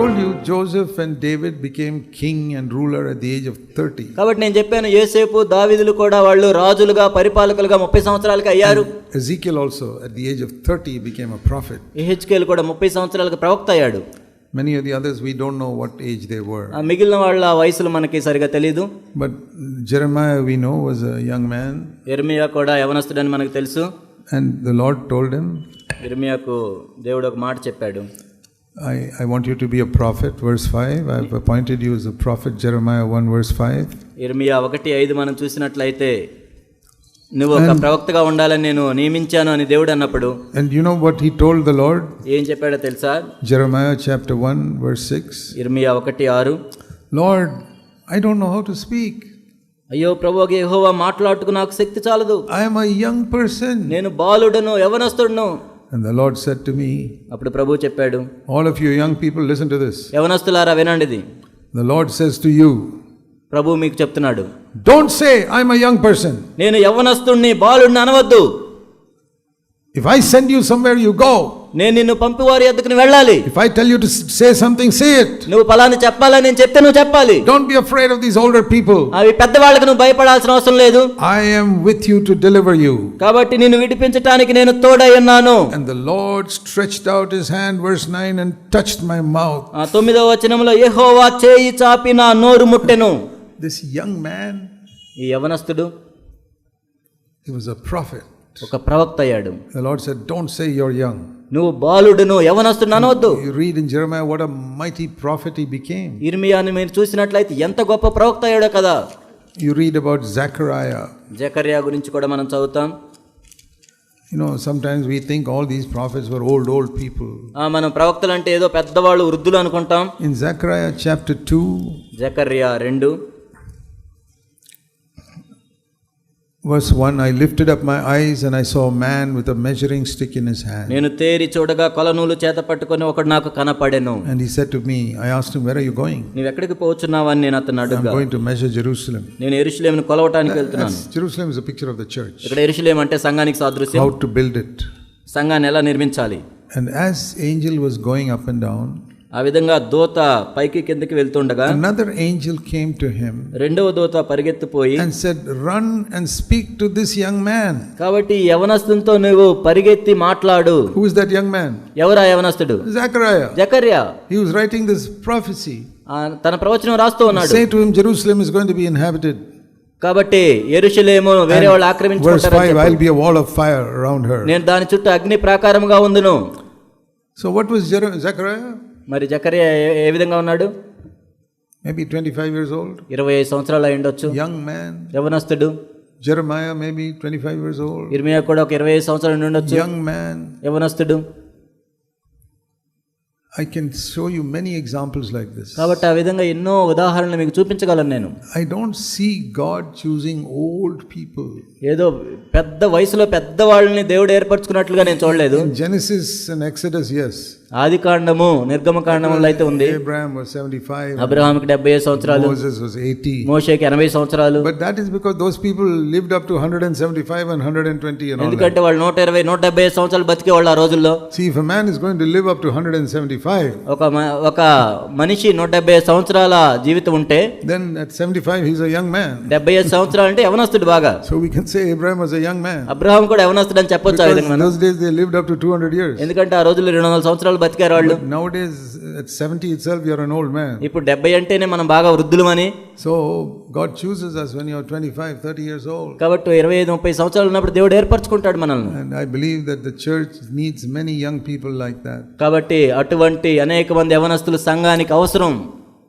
told you Joseph and David became king and ruler at the age of 30. కాబట్టి నేను చెప్పాను యోసేపు దావీదులు కూడా వాళ్ళు రాజులుగా పరిపాలకులుగా 30 సంవత్సరాలకు అయ్యారు. Ezekiel also at the age of 30 became a prophet. యెహెజ్కేలు కూడా 30 సంవత్సరాలకు ప్రవక్త అయ్యాడు. Many of the others we don't know what age they were. మిగిలిన వాళ్ళ వయసులు మనకి సరిగా తెలియదు. But Jeremiah we know was a young man. యెర్మియా కూడా యవనస్తుడని మనకు తెలుసు. And the Lord told him, యెర్మియాకు దేవుడు ఒక మాట చెప్పాడు. I want you to be a prophet, verse 5. I have appointed you as a prophet, Jeremiah 1 verse 5. యెర్మియా 1:5 మనం చూసినట్లయితే నువ్వు ఒక ప్రవక్తగా ఉండాలని నేను నియమించాను అని దేవుడు అన్నప్పుడు, and you know what he told the Lord? ఏం చెప్పాడో తెలుసా? Jeremiah chapter 1 verse 6. యెర్మియా 1:6, Lord, I don't know how to speak. అయ్యో ప్రభువా యెహోవా మాట్లాడుటకు నాకు శక్తి చాలదు. I am a young person. నేను బాలుడను యవనస్తుడను. And the Lord said to me, అప్పుడు ప్రభువు చెప్పాడు, all of you young people listen to this. యవనస్తులారా వినండి. The Lord says to you, ప్రభువు మీకు చెప్తున్నాడు, don't say I am a young person. నేను యవనస్తుడిని బాలుడిని అనవద్దు. If I send you somewhere, you go. నేను నిన్ను పంపి వారి యొద్దకు వెళ్ళాలి. If I tell you to say something, say it. నువ్వు పలాని చెప్పాలని నేను చెప్తే నువ్వు చెప్పాలి. Don't be afraid of these older people. అవి పెద్దవాళ్ళకి నువ్వు భయపడాల్సిన అవసరం లేదు. I am with you to deliver you. కాబట్టి నిన్ను విడిపించడానికి నేను తోడై ఉన్నాను. And the Lord stretched out his hand, verse 9, and touched my mouth. 9వ వచనంలో యెహోవా చేయి చాపి నా నోరు ముట్టెను. This young man, ఈ యవనస్తుడు, he was a prophet. ఒక ప్రవక్త అయ్యాడు. The Lord said, don't say you're young. నువ్వు బాలుడును యవనస్తుడు అనవద్దు. You read in Jeremiah what a mighty prophet he became. ఇర్మియాని మీరు చూసినట్లయితే ఎంత గొప్ప ప్రవక్త అయ్యాడో కదా. You read about Zechariah. జకర్యా గురించి కూడా మనం చదువుతాం. You know, sometimes we think all these prophets were old people. మనం ప్రవక్తలు అంటే ఏదో పెద్దవాళ్ళు వృద్ధులు అనుకుంటాం. In Zechariah chapter 2, జకర్యా 2 verse 1, I lifted up my eyes and I saw a man with a measuring stick in his hand. నేను తేరి చూడగా కొలనూలు చేత పట్టుకొని ఒకడు నాకు కనపడెను. And he said to me, I asked him, where are you going? నీవు ఎక్కడికి పోతున్నావని నేను అతన్ని అడుగుగా, I'm going to measure Jerusalem. నేను యెరూషలేమును కొలవటానికి వెళ్తున్నాను. Jerusalem is a picture of the church. ఇక్కడ యెరూషలేము అంటే సంఘానికి సాదృశ్యం. How to build it. సంఘాన్ని ఎలా నిర్మించాలి. And as angel was going up and down, ఆ విధంగా దూత పైకి కిందకి వెళ్తుండగా another angel came to him రెండవ దూత పరిగెత్తిపోయి and said, run and speak to this young man. కాబట్టి యవనస్తునితో నువ్వు పరిగెత్తి మాట్లాడు. Who is that young man? ఎవరా యవనస్తుడు? Zechariah. జకర్యా. He was writing this prophecy. తన ప్రవచనం రాస్తూ ఉన్నాడు. Say to him, Jerusalem is going to be inhabited. కాబట్టి యెరూషలేము వేరే వాళ్ళు ఆక్రమించుకుంటారు. Verse 5, I'll be a wall of fire around her. నేను దాని చుట్టూ అగ్ని ప్రాకారముగా ఉందును. So what was Zechariah? మరి జకర్యా ఏ విధంగా ఉన్నాడు? Maybe 25 years old. 25 సంవత్సరాలు అయి ఉండొచ్చు. Young man. యవనస్తుడు. Jeremiah maybe 25 years old. ఇర్మియా కూడా ఒక 25 సంవత్సరాలు ఉండొచ్చు. Young man. యవనస్తుడు. I can show you many examples like this. కాబట్టి ఆ విధంగా ఎన్నో ఉదాహరణలు మీకు చూపించగలను నేను. I don't see God choosing old people. ఏదో పెద్ద వయసులో పెద్ద వాళ్ళని దేవుడు ఏర్పరచుకున్నట్లుగా నేను చూడలేదు. In Genesis and Exodus, yes. ఆదికాండము నిర్గమకాండములో అయితే ఉంది. Abraham was 75. అబ్రహాముకి 75 సంవత్సరాలు. Moses was 80. మోషేకి 80 సంవత్సరాలు. But that is because those people lived up to 175 and 120 and all. ఎందుకంటే వాళ్ళు 120 175 సంవత్సరాలు బతికే వాళ్ళు ఆ రోజుల్లో. See, if a man is going to live up to 175, ఒక మనిషి 175 సంవత్సరాల జీవితం ఉంటే, then at 75 he's a young man. 75 సంవత్సరాలు అంటే యవనస్తుడు బాగా. So we can say Abraham was a young man. Abraham కూడా యవనస్తుడు అని చెప్పొచ్చు ఆ విధంగా. Those days they lived up to 200 years. ఎందుకంటే ఆ రోజుల్లో 200 సంవత్సరాలు బతికారు వాళ్ళు. Nowadays at 70 itself you are an old man. ఇప్పుడు 70 అంటేనే మనం బాగా వృద్ధులమని. So God chooses us when you are 25 30 years old. కాబట్టి 25 30 సంవత్సరాలు ఉన్నప్పుడు దేవుడు ఏర్పరచుకుంటాడు మనల్ని. And I believe that the church needs many young people like that. కాబట్టి అటువంటి అనేక మంది యవనస్తులు సంఘానికి అవసరం.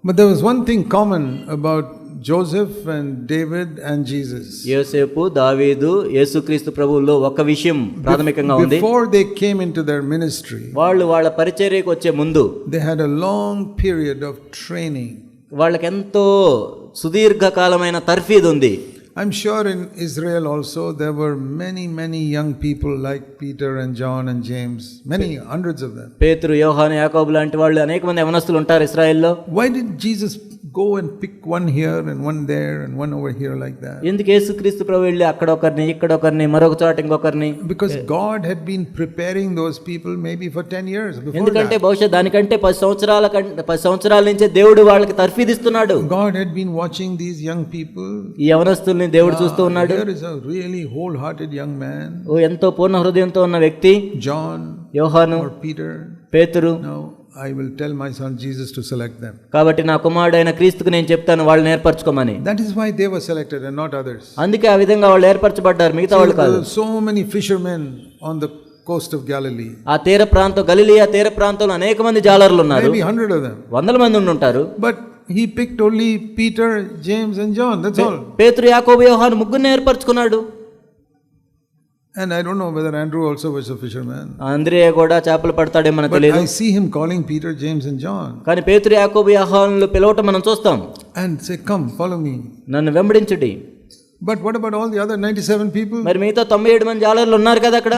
But there was one thing common about Joseph and David and Jesus. యోసేపు, దావీదు, యేసుక్రీస్తు ప్రభువుల్లో ఒక విషయం ప్రాథమికంగా ఉంది. Before they came into their ministry, వాళ్ళు వాళ్ళ పరిచర్యకు వచ్చే ముందు they had a long period of training. వాళ్ళకి ఎంతో సుదీర్ఘకాలమైన తర్ఫీదు ఉంది. I'm sure in Israel also there were many young people like Peter and John and James, many hundreds of them. పేతురు, యోహాను, యాకోబు లాంటి వాళ్ళు అనేక మంది యవనస్తులు ఉంటారు ఇశ్రాయేల్లో. Why did Jesus go and pick one here and one there and one over here like that? ఎందుకు యేసుక్రీస్తు ప్రభు వెళ్ళి అక్కడ ఒకరిని ఇక్కడ ఒకరిని మరొక చోట ఇంకొకరిని? Because God had been preparing those people maybe for 10 years before ఎందుకంటే that. బహుశా దానికంటే 10 సంవత్సరాల నుంచే దేవుడు వాళ్ళకి తర్ఫీదిస్తున్నాడు. God had been watching these young people. ఈ యవనస్తుల్ని దేవుడు చూస్తూ ఉన్నాడు. There is a really wholehearted young man, ఎంతో పూర్ణ హృదయంతో ఉన్న వ్యక్తి John యోహాను, or Peter. పేతురు. Now I will tell my son Jesus to select them. కాబట్టి నా కుమారుడైన క్రీస్తుకు నేను చెప్తాను వాళ్ళని ఏర్పరచుకోమని. That is why they were selected and not others. అందుకే ఆ విధంగా వాళ్ళు ఏర్పరచబడ్డారు, మిగతా వాళ్ళు కాదు. So many fishermen on the coast of Galilee. ఆ తీర ప్రాంతం గలిలయ తీర ప్రాంతంలో అనేక మంది జాలర్లు ఉన్నారు. Maybe 100 of them. 100 మంది ఉంటారు. But he picked only Peter, James and John. That's all. పేతురు, యాకోబు, యోహాను ముగ్గురిని ఏర్పరచుకున్నాడు. And I don't know whether Andrew also was a fisherman. అంద్రియ కూడా చేపలు పడతాడేమో మనకు But తెలియదు. I see him calling Peter, James and John. కానీ పేతురు, యాకోబు, యోహానులు పిలవటం మనం చూస్తాం. And say, come, follow me. నన్ను వెంబడించుడి. But what about all the other 97 people? మరి మిగతా 97 మంది జాలర్లు ఉన్నారు కదా అక్కడ.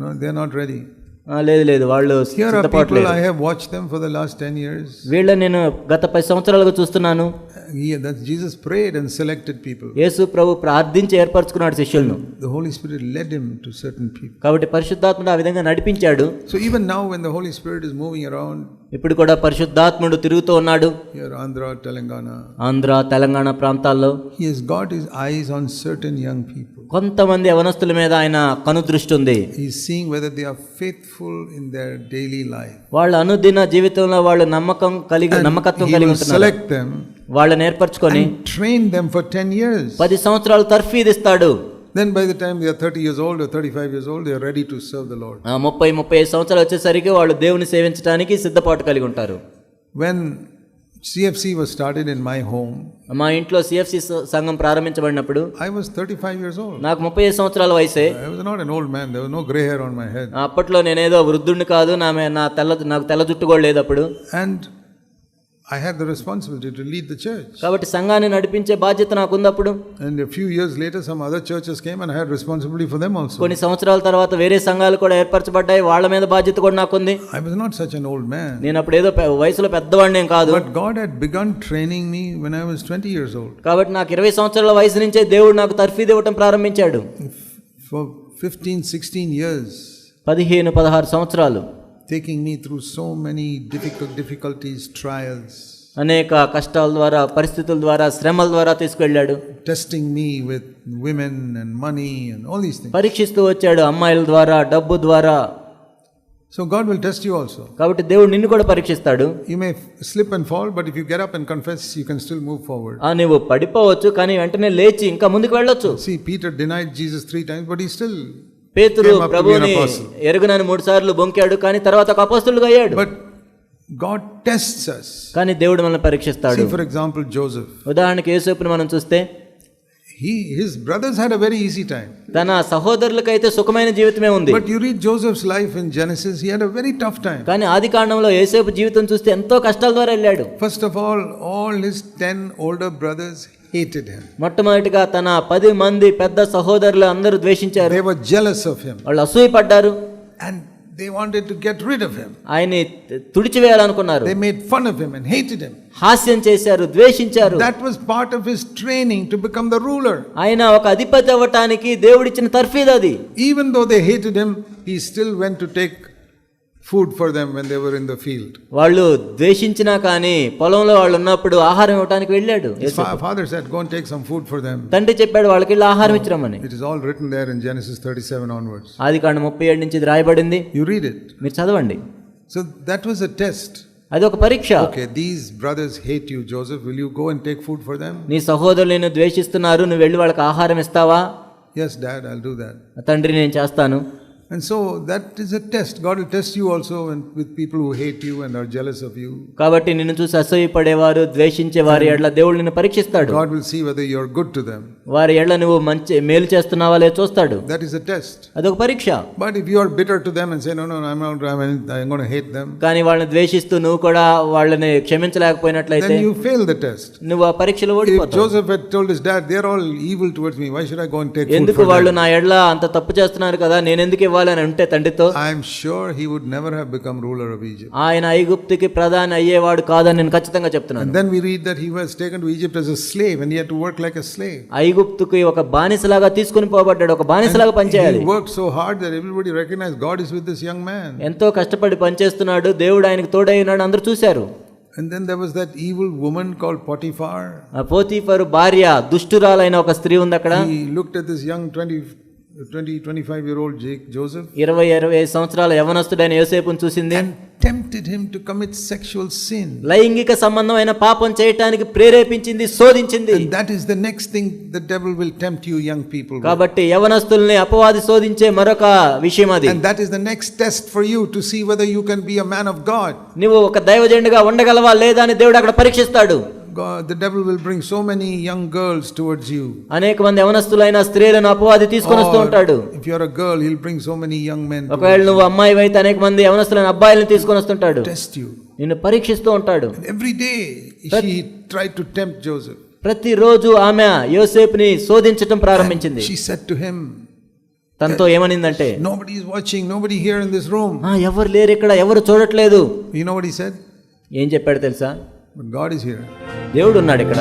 No, they are not ready. లేదు వాళ్ళు Here are people, I have watched them for the last 10 years. వీళ్ళని నేను గత 10 సంవత్సరాలుగా చూస్తున్నాను. That Jesus prayed and selected people. యేసు ప్రభు ప్రార్థించి ఏర్పరచుకున్నాడు శిష్యులను. The Holy Spirit led him to certain people. కాబట్టి పరిశుద్ధాత్ముడు ఆ విధంగా నడిపించాడు. So even now when the Holy Spirit is moving around, ఇప్పుడు కూడా పరిశుద్ధాత్ముడు తిరుగుతూ ఉన్నాడు. here Andhra, Telangana, Andhra, Telangana ప్రాంతాల్లో he has got his eyes on certain young people. కొంతమంది యవనస్తుల మీద ఆయన కనుదృష్టి ఉంది. He is seeing whether they are faithful in their daily life. వాళ్ళ అనుదిన జీవితంలో వాళ్ళు నమ్మకత్వం కలిగి ఉంటున్నారు. Select them, వాళ్ళని ఏర్పరచుకొని train them for 10 years. 10 సంవత్సరాలు తర్ఫీదిస్తాడు. Then by the time they are 30 years old or 35 years old, they are ready to serve the Lord. 30-35 సంవత్సరాలు వచ్చేసరికి వాళ్ళు దేవుని సేవించడానికి సిద్ధపాటు కలిగి ఉంటారు. When CFC was started in my home, మా ఇంట్లో CFC సంఘం ప్రారంభించబడినప్పుడు I was 35 years old. నాకు 35 సంవత్సరాల వయసే. I was not an old man. There was no gray hair on my head. అప్పట్లో నేనేదో వృద్ధుడిని కాదు, నాకు తెల్ల జుట్టు కూడా లేదు అప్పుడు. And I had the responsibility to lead the church. కాబట్టి సంఘాన్ని నడిపించే బాధ్యత నాకు ఉంది అప్పుడు. And a few years later some other churches came and I had responsibility for them also. కొన్ని సంవత్సరాల తర్వాత వేరే సంఘాలు కూడా ఏర్పరచబడ్డాయి, వాళ్ళ మీద బాధ్యత కూడా నాకుంది. I was not such an old man. నేను అప్పుడు ఏదో వయసులో పెద్దవాడిని ఏం కాదు. But God had begun training me when I was 20 years old. కాబట్టి నాకు 20 సంవత్సరాల వయసు నుంచే దేవుడు నాకు తర్ఫీదు ఇవ్వటం ప్రారంభించాడు. For 15-16 years. 15-16 సంవత్సరాలు. Taking me through so many difficulties, trials. అనేక కష్టాల ద్వారా, పరిస్థితుల ద్వారా, శ్రమల ద్వారా తీసుకెళ్ళాడు. Testing me with women and money and all these things. పరీక్షిస్తూ వచ్చాడు అమ్మాయిల ద్వారా, డబ్బు ద్వారా. So God will test you also. కాబట్టి దేవుడు నిన్ను కూడా పరీక్షిస్తాడు. You may slip and fall, but if you get up and confess, you can still move forward. నువ్వు పడిపోవచ్చు, కానీ వెంటనే లేచి ఇంకా ముందుకు వెళ్ళొచ్చు. See, Peter denied Jesus 3 times, but he still పేతురు ప్రభువుని ఎరుగునని 3 సార్లు బొంకాడు, కానీ తర్వాత ఒక అపోస్తలుగా అయ్యాడు. But God tests us. కానీ దేవుడు మనల్ని పరీక్షిస్తాడు. See, for example, Joseph. ఉదాహరణకి యోసేపుని మనం చూస్తే his brothers had a very easy time. తన సహోదరులకైతే సుఖమైన జీవితమే ఉంది. But you read Joseph's life in Genesis, he had a very tough time. కానీ ఆదికాండంలో యోసేపు జీవితం చూస్తే ఎంతో కష్టాల ద్వారా వెళ్ళాడు. First of all his 10 older brothers hated him. మొట్టమొదటిగా తన 10 మంది పెద్ద సహోదరులు అందరూ ద్వేషించారు. They were jealous of him. వాళ్ళు అసూయపడ్డారు. And they wanted to get rid of him. ఆయన్ని తుడిచివేయాలనుకున్నారు. They made fun of him and hated him. హాస్యం చేశారు, ద్వేషించారు. That was part of his training to become the ruler. ఆయన ఒక అధిపతి అవ్వటానికి దేవుడిచ్చిన తర్ఫీదు అది. Even though they hated him, he still went to take food for them when they were in the field. వాళ్ళు ద్వేషించినా కానీ పొలంలో వాళ్ళు ఉన్నప్పుడు ఆహారం ఇవ్వడానికి వెళ్ళాడు. His father said, go and take some food for them. తండ్రి చెప్పాడు వాళ్ళకి వెళ్ళి ఆహారం ఇచ్చిరమ్మని. It is all written there in Genesis 37 onwards. ఆదికాండం 37 నుంచి ఇది రాయబడింది. You read it. మీరు చదవండి. So that was a test. అది ఒక పరీక్ష. Okay, these brothers hate you, Joseph. Will you go and take food for them? నీ సహోదరులు నిన్ను ద్వేషిస్తున్నారు, నువ్వు వెళ్ళి వాళ్ళకి ఆహారం ఇస్తావా? Yes, Dad, I'll do that. తండ్రి, నేను చేస్తాను. And so that is a test. God will test you also with people who hate you and are jealous of you. కాబట్టి నిన్ను చూసి అసూయపడేవారు, ద్వేషించే వారి ఎడల దేవుడు నిన్ను పరీక్షిస్తాడు. God will see whether you are good to them. వారి ఎడల నువ్వు మంచి మేలు చేస్తున్నావా లేదో చూస్తాడు. That is a test. అదొక పరీక్ష. But if you are bitter to them and say no, I'm going to hate them. కానీ వాళ్ళని ద్వేషిస్తూ నువ్వు కూడా వాళ్ళని క్షమించలేకపోయినట్లయితే then you fail the test. నువ్వు ఆ పరీక్షలో ఓడిపోతావు. If Joseph had told his dad, they are all evil towards me, why should I go and take food ఎందుకు for వాళ్ళు them? నా ఎడల అంత తప్పు చేస్తున్నారు కదా, నేను ఎందుకు ఇవ్వాలి అని ఉంటే తండ్రితో, I am sure he would never have become ruler of Egypt. ఆయన ఐగుప్తుకి ప్రధాని అయ్యేవాడు కాదని నేను ఖచ్చితంగా చెప్తున్నాను. And then we read that he was taken to Egypt as a slave and he had to work like a slave. ఐగుప్తుకి ఒక బానిసలాగా తీసుకుని పోబడ్డాడు, ఒక బానిసలాగా పనిచేయాలి. He worked so hard that everybody recognized God is with this young man. ఎంతో కష్టపడి పనిచేస్తున్నాడు, దేవుడు ఆయనకు తోడై ఉన్నాడు, అందరూ చూశారు. And then there was that evil woman called Potiphar. ఆ పోతీఫరు భార్య దుష్టురాలైన ఒక స్త్రీ ఉంది అక్కడ. He looked at this young 25-year-old Joseph 20-25 సంవత్సరాల యవనస్తుడైన యోసేపును చూసింది. and tempted him to commit sexual sin. లైంగిక సంబంధమైన పాపం చేయటానికి ప్రేరేపించింది, శోధించింది. And that is the next thing the devil will tempt you young people with. కాబట్టి యవనస్తుల్ని అపవాది శోధించే మరొక విషయం అది. And that is the next test for you to see whether you can be a man of God. నువ్వు ఒక దైవజనుడిగా ఉండగలవా లేదా అని దేవుడు అక్కడ పరీక్షిస్తాడు. God, the devil will bring so many young girls towards you. అనేక మంది యవనస్తులైన స్త్రీలను అపవాది తీసుకొని వస్తూ ఉంటాడు. If you are a girl, he'll bring so many young men to ఒకవేళ నువ్వు అమ్మాయి అయితే అనేక మంది యవనస్తులైన అబ్బాయిలను తీసుకొని వస్తుంటాడు, test you. నిన్ను పరీక్షిస్తూ ఉంటాడు. And every day she tried to tempt Joseph. ప్రతిరోజు ఆమె యోసేపుని శోధించటం ప్రారంభించింది. She said to him, తనతో ఏమనిందంటే, nobody is watching, nobody here in this room. ఎవరు లేరు ఇక్కడ, ఎవరు చూడట్లేదు. You know what he said? ఏం చెప్పాడు తెలుసా? But God is here. దేవుడు ఉన్నాడు ఇక్కడ.